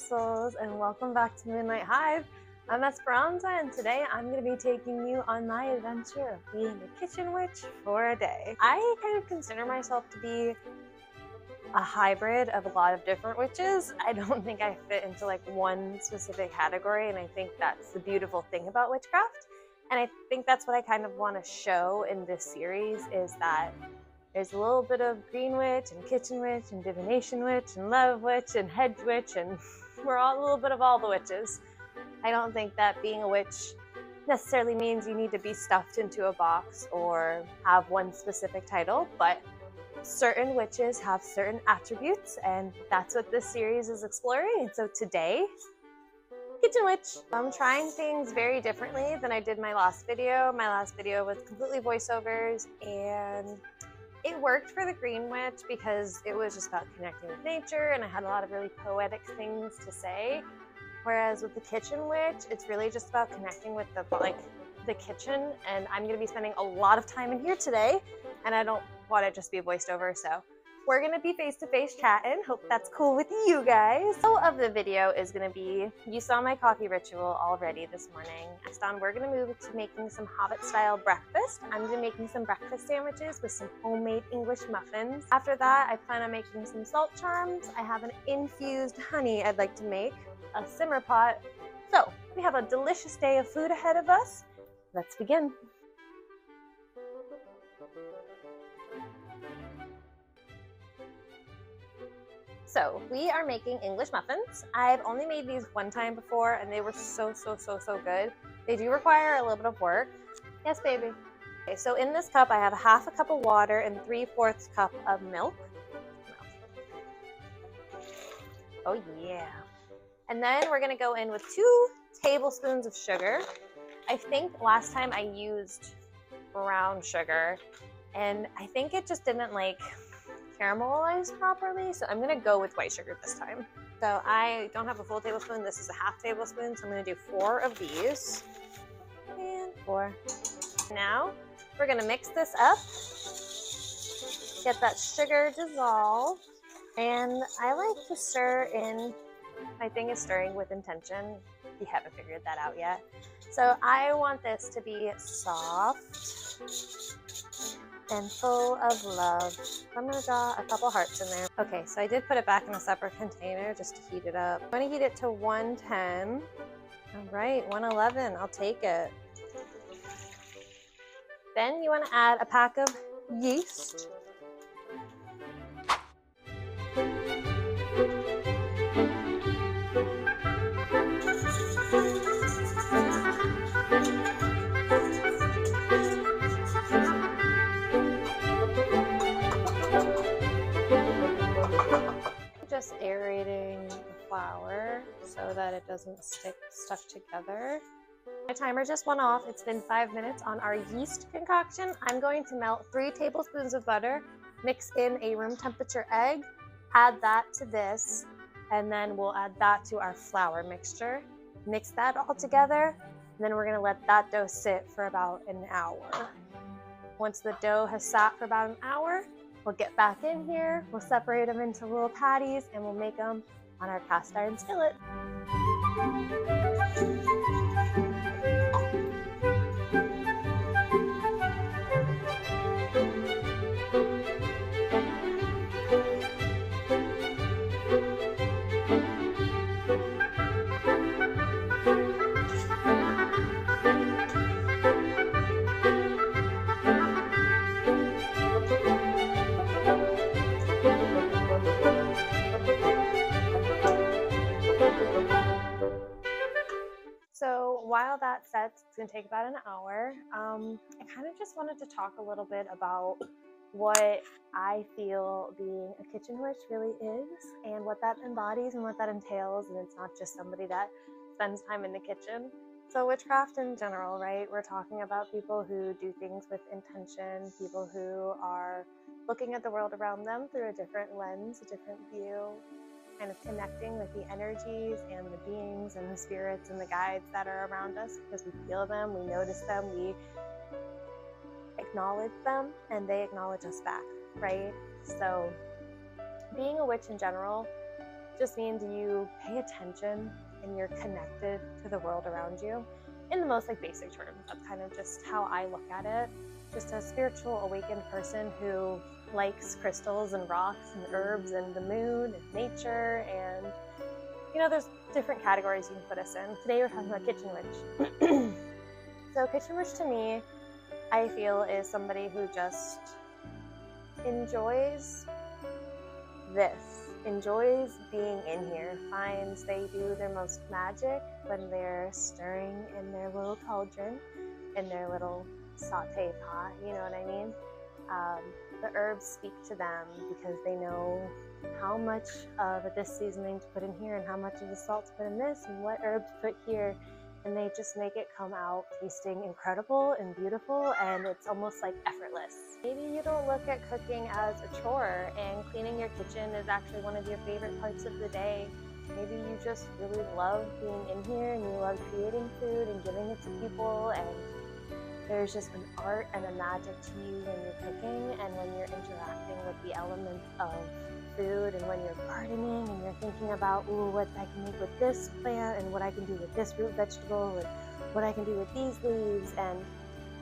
souls, and welcome back to Midnight Hive. I'm Esperanza, and today I'm going to be taking you on my adventure of being a kitchen witch for a day. I kind of consider myself to be a hybrid of a lot of different witches. I don't think I fit into like one specific category, and I think that's the beautiful thing about witchcraft. And I think that's what I kind of want to show in this series, is that there's a little bit of green witch and kitchen witch and divination witch and love witch and hedge witch, and we're all a little bit of all the witches. I don't think that being a witch necessarily means you need to be stuffed into a box or have one specific title, but certain witches have certain attributes, and that's what this series is exploring. And so today, kitchen witch. I'm trying things very differently than I did my last video. My last video was completely voiceovers, and it worked for the green witch because it was just about connecting with nature, and I had a lot of really poetic things to say. Whereas with the kitchen witch, it's really just about connecting with the kitchen, and I'm going to be spending a lot of time in here today, and I don't want it just be voiced over, so we're going to be face-to-face chatting. Hope that's cool with you guys. So of the video is going to be, you saw my coffee ritual already this morning. Next on, we're going to move to making some Hobbit-style breakfast. I'm going to be making some breakfast sandwiches with some homemade English muffins. After that, I plan on making some salt charms. I have an infused honey I'd like to make, a simmer pot. So we have a delicious day of food ahead of us. Let's begin. So we are making English muffins. I've only made these one time before, and they were so good. They do require a little bit of work. Yes, baby. Okay, so in this cup, I have half a cup of water and 3/4 cup of milk. Oh yeah. And then we're gonna go in with 2 tablespoons of sugar. I think last time I used brown sugar, and I think it just didn't caramelize properly, so I'm gonna go with white sugar this time. So I don't have a full tablespoon, this is a half tablespoon, so I'm gonna do 4 of these, and 4. Now we're gonna mix this up, get that sugar dissolved, and I like to stir in. My thing is stirring with intention, if you haven't figured that out yet. So I want this to be soft and full of love. I'm going to draw a couple hearts in there. Okay, so I did put it back in a separate container just to heat it up. I'm going to heat it to 110. All right, 111, I'll take it. Then you want to add a pack of yeast. Just aerating the flour so that it doesn't stuck together. My timer just went off. It's been 5 minutes on our yeast concoction. I'm going to melt 3 tablespoons of butter, mix in a room temperature egg, add that to this, and then we'll add that to our flour mixture. Mix that all together, and then we're going to let that dough sit for about an hour. Once the dough has sat for about an hour, we'll get back in here, we'll separate them into little patties, and we'll make them on our cast iron skillet. So while that sets, it's going to take about an hour. I kind of just wanted to talk a little bit about what I feel being a kitchen witch really is, and what that embodies and what that entails. And it's not just somebody that spends time in the kitchen. So witchcraft in general, right? We're talking about people who do things with intention, people who are looking at the world around them through a different lens, a different view, kind of connecting with the energies and the beings and the spirits and the guides that are around us, because we feel them, we notice them, we acknowledge them, and they acknowledge us back, right? So being a witch in general just means you pay attention and you're connected to the world around you in the most like basic terms. That's kind of just how I look at it. Just a spiritual awakened person who likes crystals and rocks and herbs and the moon and nature, and you know, there's different categories you can put us in. Today we're talking about kitchen witch. So kitchen witch to me, I feel, is somebody who just enjoys enjoys being in here, finds they do their most magic when they're stirring in their little cauldron, in their little saute pot, you know what I mean? The herbs speak to them because they know how much of this seasoning to put in here and how much of the salt to put in this and what herbs to put here, and they just make it come out tasting incredible and beautiful, and it's almost like effortless. Maybe you don't look at cooking as a chore and cleaning your kitchen is actually one of your favorite parts of the day. Maybe you just really love being in here and you love creating food and giving it to people, and there's just an art and a magic to you when you're cooking and when you're interacting with the elements of food, and when you're gardening and you're thinking about, ooh, what I can make with this plant and what I can do with this root vegetable and what I can do with these leaves, and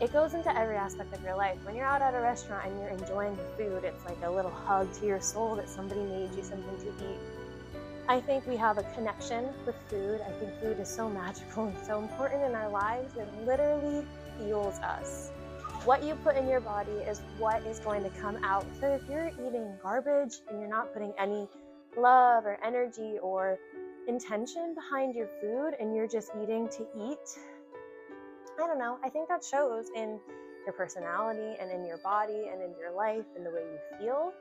it goes into every aspect of your life. When you're out at a restaurant and you're enjoying the food, it's like a little hug to your soul that somebody made you something to eat. I think we have a connection with food. I think food is so magical and so important in our lives. It literally fuels us. What you put in your body is what is going to come out. So if you're eating garbage and you're not putting any love or energy or intention behind your food and you're just eating to eat, I don't know, I think that shows in your personality and in your body and in your life and the way you feel.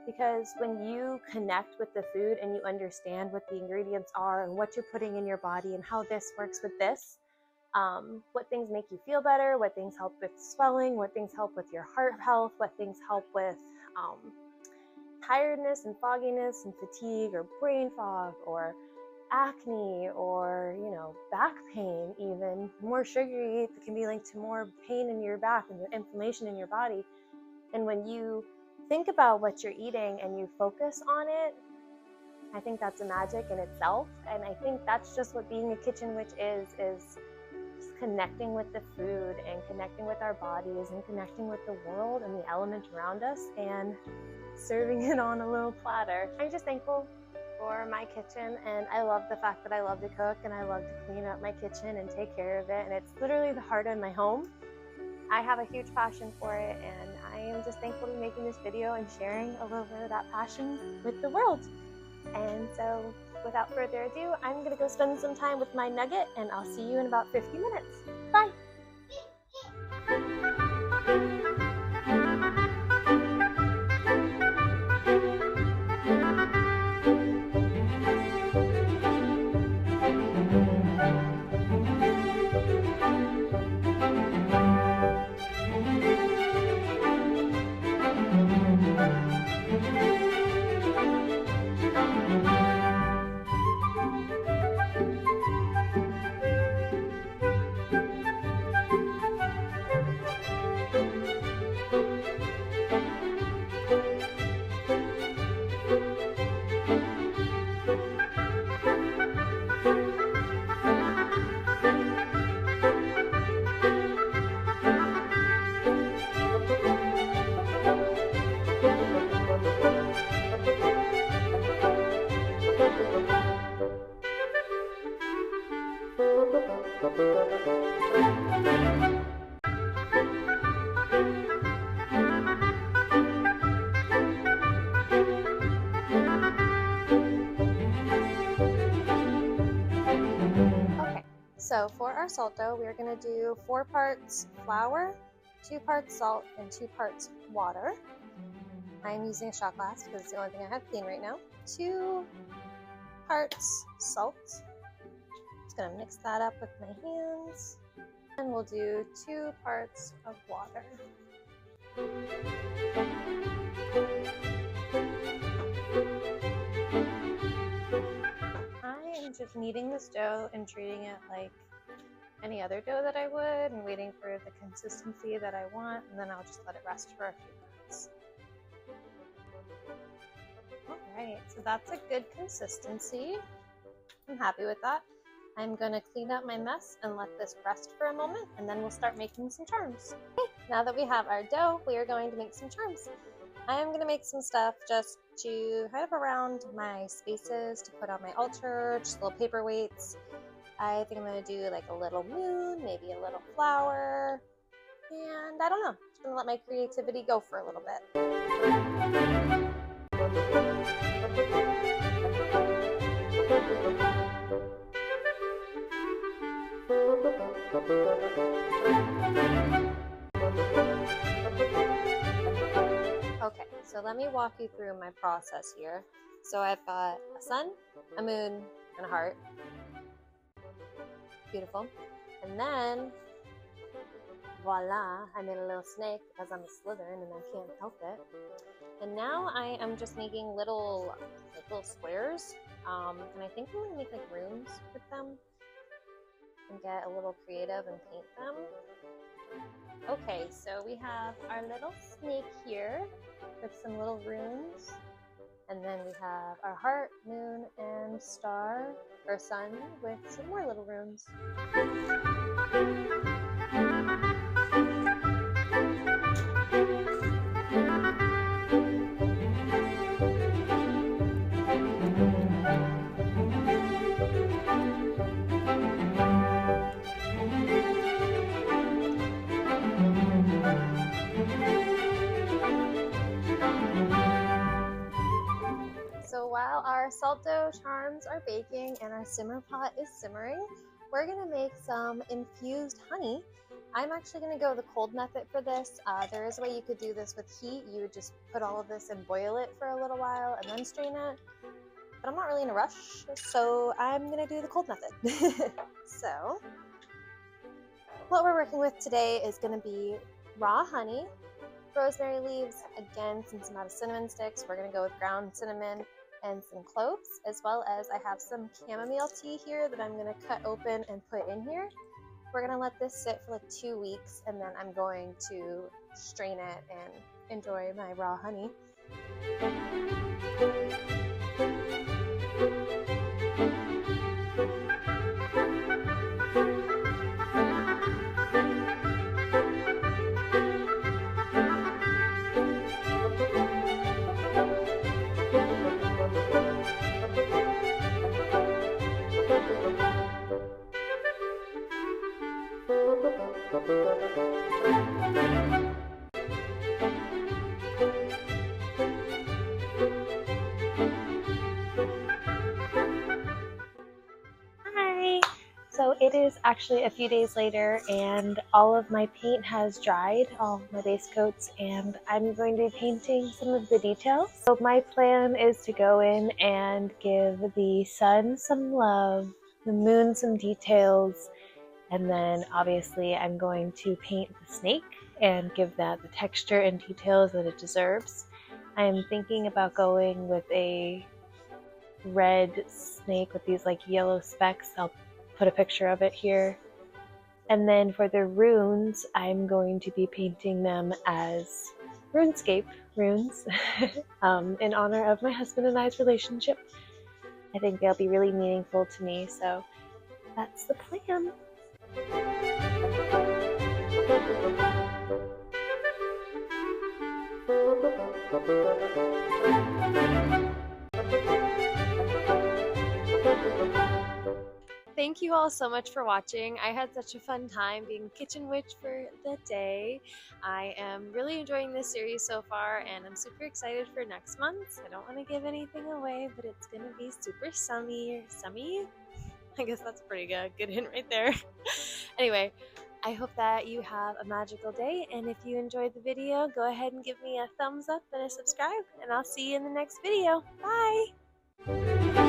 Because when you connect with the food and you understand what the ingredients are and what you're putting in your body and how this works with this, what things make you feel better, what things help with swelling, what things help with your heart health, what things help with tiredness and fogginess and fatigue or brain fog or acne or, you know, back pain even. The more sugar you eat, it can be linked to more pain in your back and inflammation in your body. And when you think about what you're eating and you focus on it, I think that's a magic in itself. And I think that's just what being a kitchen witch is just connecting with the food and connecting with our bodies and connecting with the world and the element around us and serving it on a little platter. I'm just thankful for my kitchen, and I love the fact that I love to cook and I love to clean up my kitchen and take care of it, and it's literally the heart of my home. I have a huge passion for it, and I am just thankful to be making this video and sharing a little bit of that passion with the world. And so without further ado, I'm gonna go spend some time with my nugget, and I'll see you in about 50 minutes. Bye. So for our salt dough, we're going to do 4 parts flour, 2 parts salt, and 2 parts water. I'm using a shot glass because it's the only thing I have clean right now. 2 parts salt. Just going to mix that up with my hands. And we'll do 2 parts of water. I am just kneading this dough and treating it like any other dough that I would, and waiting for the consistency that I want, and then I'll just let it rest for a few minutes. Alright, so that's a good consistency. I'm happy with that. I'm going to clean up my mess and let this rest for a moment, and then we'll start making some charms. Okay, now that we have our dough, we are going to make some charms. I am going to make some stuff just to kind of around my spaces to put on my altar, just little paperweights. I think I'm going to do like a little moon, maybe a little flower, and I don't know. Just going to let my creativity go for a little bit. Okay, so let me walk you through my process here. So I've got a sun, a moon, and a heart. Beautiful. And then, voila, I made a little snake because I'm a Slytherin and I can't help it. And now I am just making little squares. And I think I'm going to make like runes with them and get a little creative and paint them. Okay, so we have our little snake here with some little runes. And then we have our heart, moon, and star, or sun, with some more little runes. So while our salt dough charms are baking and our simmer pot is simmering, we're going to make some infused honey. I'm actually going to go the cold method for this. There is a way you could do this with heat. You would just put all of this and boil it for a little while and then strain it. But I'm not really in a rush, so I'm going to do the cold method. So what we're working with today is going to be raw honey, rosemary leaves, again, since I'm out of cinnamon sticks, we're going to go with ground cinnamon and some cloves, as well as I have some chamomile tea here that I'm going to cut open and put in here. We're going to let this sit for like 2 weeks, and then I'm going to strain it and enjoy my raw honey. Hi! So it is actually a few days later and all of my paint has dried, all my base coats, and I'm going to be painting some of the details. So my plan is to go in and give the sun some love, the moon some details, and then obviously I'm going to paint the snake and give that the texture and details that it deserves. I'm thinking about going with a red snake with these like yellow specks. I'll put a picture of it here. And then for the runes, I'm going to be painting them as RuneScape runes in honor of my husband and I's relationship. I think they'll be really meaningful to me, so that's the plan. Thank you all so much for watching. I had such a fun time being kitchen witch for the day. I am really enjoying this series so far, and I'm super excited for next month. I don't want to give anything away, but it's going to be super summy. I guess that's pretty good hint right there. Anyway, I hope that you have a magical day, and if you enjoyed the video, go ahead and give me a thumbs up and a subscribe, and I'll see you in the next video. Bye!